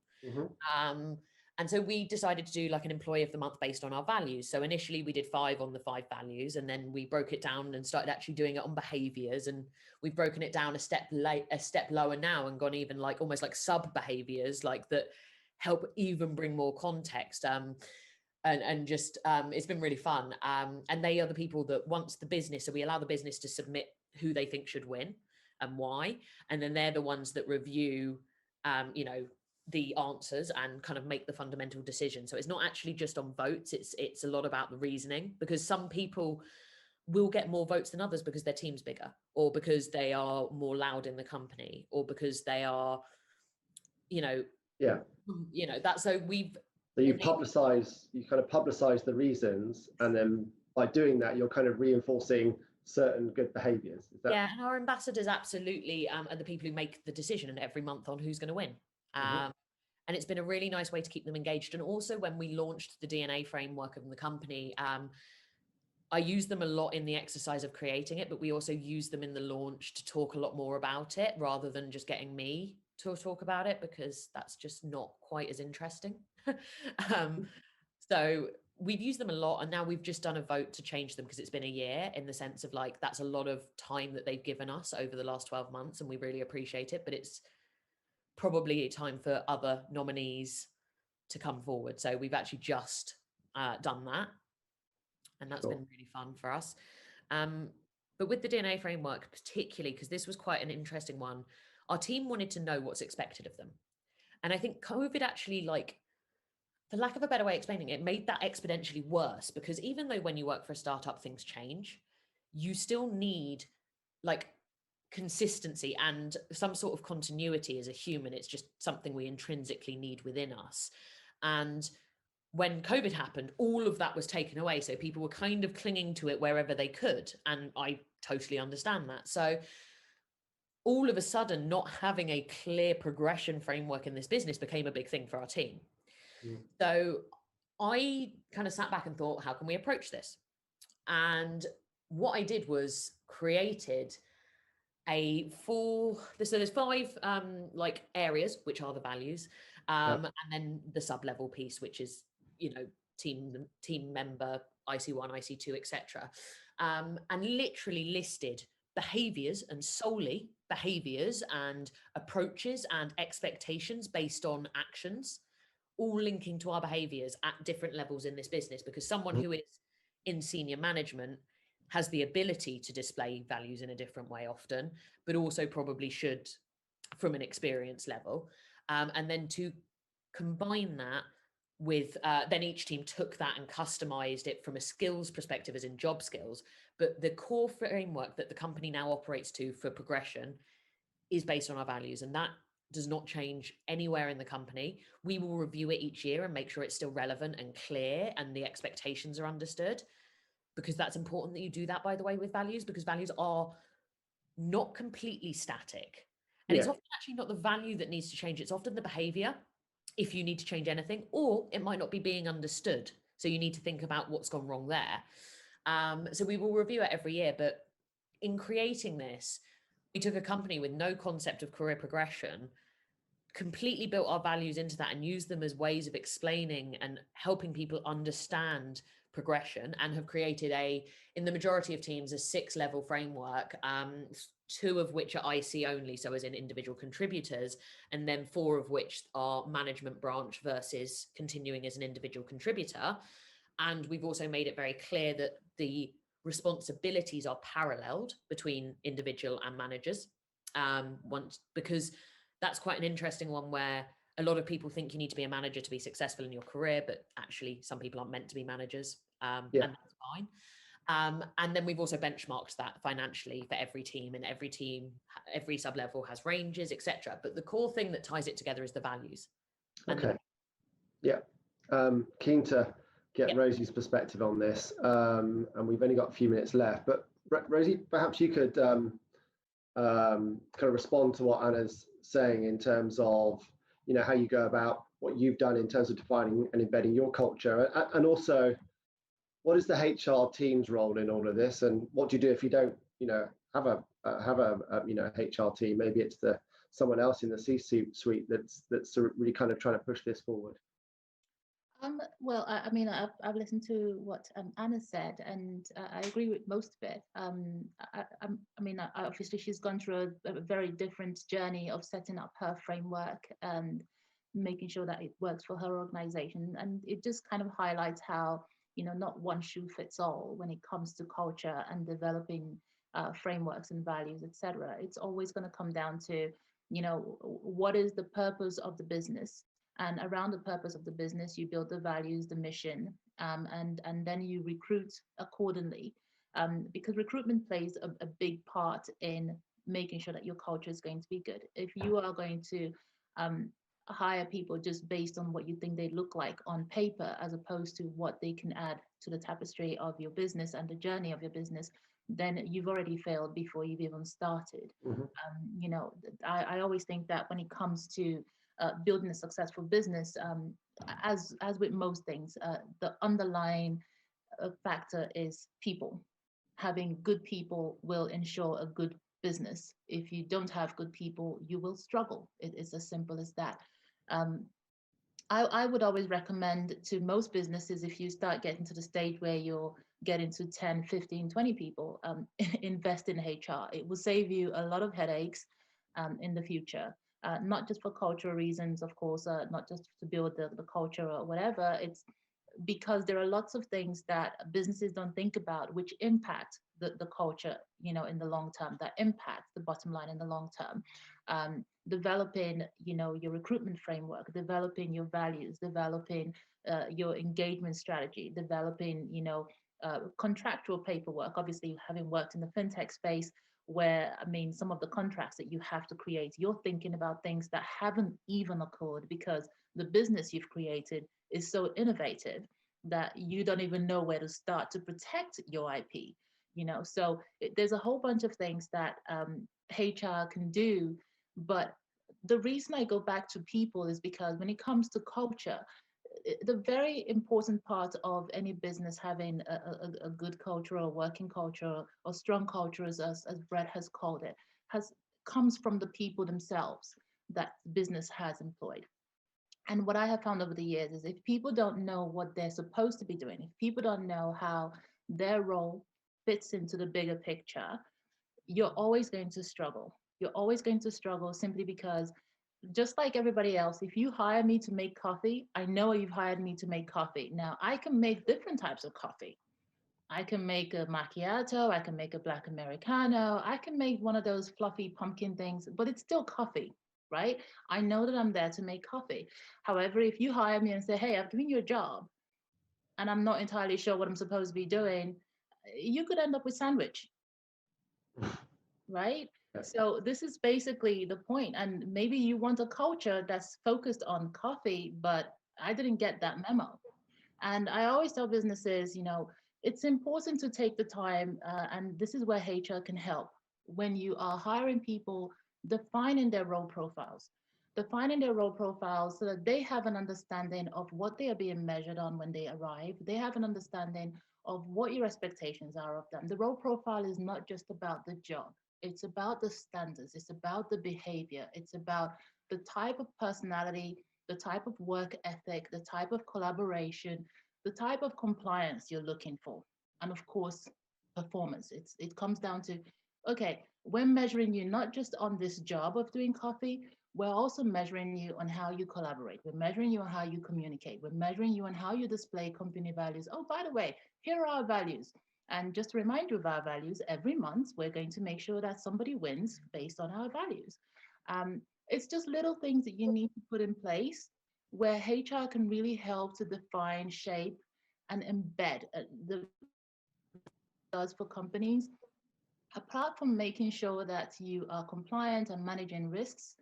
And so we decided to do like an Employee of the Month based on our values. So initially we did 5 on the 5 values, and then we broke it down and started actually doing it on behaviors. And we've broken it down a step lower now and gone even like almost like sub behaviors, like that help even bring more context. And just it's been really fun. And they are the people that once the business, so we allow the business to submit who they think should win and why. And then they're the ones that review, the answers and kind of make the fundamental decision. So it's not actually just on votes. It's a lot about the reasoning, because some people will get more votes than others because their team's bigger, or because they are more loud in the company, or because they are, that's so you kind of publicize the reasons, and then by doing that, you're kind of reinforcing certain good behaviors. Yeah, and our ambassadors absolutely are the people who make the decision every month on who's going to win. And it's been a really nice way to keep them engaged. And also when we launched the DNA framework of the company, I use them a lot in the exercise of creating it, but we also use them in the launch to talk a lot more about it, rather than just getting me to talk about it, because that's just not quite as interesting. So we've used them a lot, and now we've just done a vote to change them because it's been a year, in the sense of like, that's a lot of time that they've given us over the last 12 months, and we really appreciate it, but it's probably time for other nominees to come forward. So we've actually just done that, and that's been really fun for us. But with the DNA framework, particularly because this was quite an interesting one, our team wanted to know what's expected of them. And I think COVID actually, like, for lack of a better way of explaining it, made that exponentially worse, because even though when you work for a startup, things change, you still need like consistency and some sort of continuity as a human. It's just something we intrinsically need within us. And when COVID happened, all of that was taken away. So people were kind of clinging to it wherever they could. And I totally understand that. So all of a sudden, not having a clear progression framework in this business became a big thing for our team. So I kind of sat back and thought, how can we approach this? And what I did was created so there's 5 like areas, which are the values, and then the sub-level piece, which is, team member, IC1, IC2, etc. And literally listed behaviors, and solely behaviors and approaches and expectations based on actions, all linking to our behaviors at different levels in this business, because someone who is in senior management has the ability to display values in a different way often, but also probably should from an experience level. And then to combine that with, then each team took that and customized it from a skills perspective, as in job skills. But the core framework that the company now operates to for progression is based on our values, and that does not change anywhere in the company. We will review it each year and make sure it's still relevant and clear, and the expectations are understood, because that's important that you do that, by the way, with values, because values are not completely static. And it's often actually not the value that needs to change. It's often the behavior, if you need to change anything, or it might not be being understood. So you need to think about what's gone wrong there. So we will review it every year. But in creating this, we took a company with no concept of career progression, completely built our values into that, and used them as ways of explaining and helping people understand progression, and have created in the majority of teams, a 6-level framework, 2 of which are IC only, so as in individual contributors, and then 4 of which are management branch versus continuing as an individual contributor. And we've also made it very clear that the responsibilities are paralleled between individual and managers, because that's quite an interesting one, where a lot of people think you need to be a manager to be successful in your career, but actually some people aren't meant to be managers, and that's fine. And then we've also benchmarked that financially for every team, and every sub-level has ranges, etc. But the core thing that ties it together is the values. Okay. Yeah. Keen to get Yep. Rosie's perspective on this, and we've only got a few minutes left. But Rosie, perhaps you could kind of respond to what Anna's saying in terms of, how you go about what you've done in terms of defining and embedding your culture, and also what is the HR team's role in all of this, and what do you do if you don't, have a HR team? Maybe it's someone else in the C-suite that's really kind of trying to push this forward. Well, I mean, I've listened to what Anna said, and I agree with most of it. I mean, obviously she's gone through a very different journey of setting up her framework and making sure that it works for her organization, and it just kind of highlights how, not one shoe fits all when it comes to culture and developing frameworks and values, etc. It's always going to come down to, what is the purpose of the business? And around the purpose of the business, you build the values, the mission, and then you recruit accordingly. Because recruitment plays a big part in making sure that your culture is going to be good. If you are going to hire people just based on what you think they look like on paper, as opposed to what they can add to the tapestry of your business and the journey of your business, then you've already failed before you've even started. Mm-hmm. I always think that when it comes to building a successful business, as with most things, the underlying factor is people. Having good people will ensure a good business. If you don't have good people, you will struggle. It's as simple as that. I would always recommend to most businesses, if you start getting to the stage where you're getting to 10, 15, 20 people, invest in HR. It will save you a lot of headaches in the future. Not just for cultural reasons, of course, not just to build the culture or whatever. It's because there are lots of things that businesses don't think about, which impact the culture, in the long term, that impact the bottom line in the long term. Developing, your recruitment framework, developing your values, developing your engagement strategy, developing, contractual paperwork. Obviously, having worked in the fintech space, where, I mean, some of the contracts that you have to create, you're thinking about things that haven't even occurred because the business you've created is so innovative that you don't even know where to start to protect your IP. So there's a whole bunch of things that HR can do. But the reason I go back to people is because when it comes to culture, the very important part of any business having a good culture or working culture or strong culture, as Brett has called it, comes from the people themselves that business has employed. And what I have found over the years is if people don't know what they're supposed to be doing, if people don't know how their role fits into the bigger picture, you're always going to struggle. You're always going to struggle simply because, just like everybody else, if you hire me to make coffee, I know you've hired me to make coffee. Now, I can make different types of coffee. I can make a macchiato, I can make a black Americano, I can make one of those fluffy pumpkin things, but it's still coffee, right? I know that I'm there to make coffee. However, if you hire me and say, hey, I'm doing your job, and I'm not entirely sure what I'm supposed to be doing, you could end up with sandwich, right? So this is basically the point. And maybe you want a culture that's focused on coffee, but I didn't get that memo. And I always tell businesses, it's important to take the time, and this is where HR can help. When you are hiring people, defining their role profiles so that they have an understanding of what they are being measured on when they arrive. They have an understanding of what your expectations are of them. The role profile is not just about the job. It's about the standards. It's about the behavior. It's about the type of personality, the type of work ethic, the type of collaboration, the type of compliance you're looking for. And of course, performance. It comes down to, okay, we're measuring you not just on this job of doing coffee, we're also measuring you on how you collaborate. We're measuring you on how you communicate. We're measuring you on how you display company values. Oh, by the way, here are our values. And just to remind you of our values, every month, we're going to make sure that somebody wins based on our values. It's just little things that you need to put in place where HR can really help to define, shape, and embed the does for companies. Apart from making sure that you are compliant and managing risks,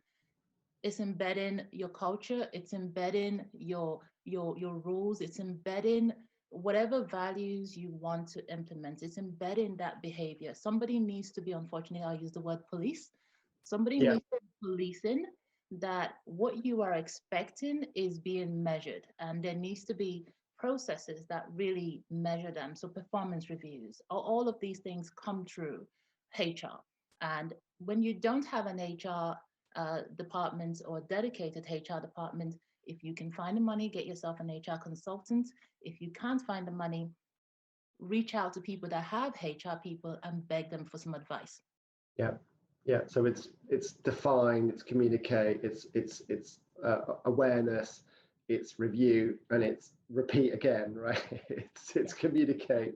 it's embedding your culture, it's embedding your your rules. It's embedding whatever values you want to implement. It's embedding that behavior. Somebody needs to be, unfortunately, I'll use the word police. Somebody Yeah. needs to be policing that what you are expecting is being measured, and there needs to be processes that really measure them. So performance reviews, all of these things come through HR. And when you don't have an HR department or dedicated HR department, if you can find the money, get yourself an HR consultant. If you can't find the money, reach out to people that have HR people and beg them for some advice. Yeah, yeah. So it's define, it's communicate, it's awareness, it's review, and it's repeat again, right? It's communicate,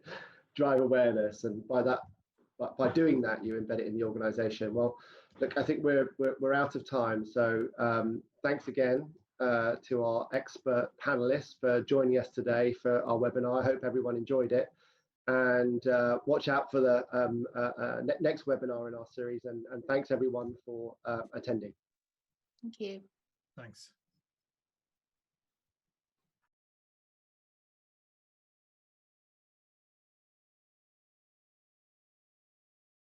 drive awareness, and by doing that, you embed it in the organization. Well, look, I think we're out of time, so thanks again to our expert panelists for joining us today for our webinar. I hope everyone enjoyed it, and watch out for the next webinar in our series, and thanks everyone for attending. Thank you. Thanks.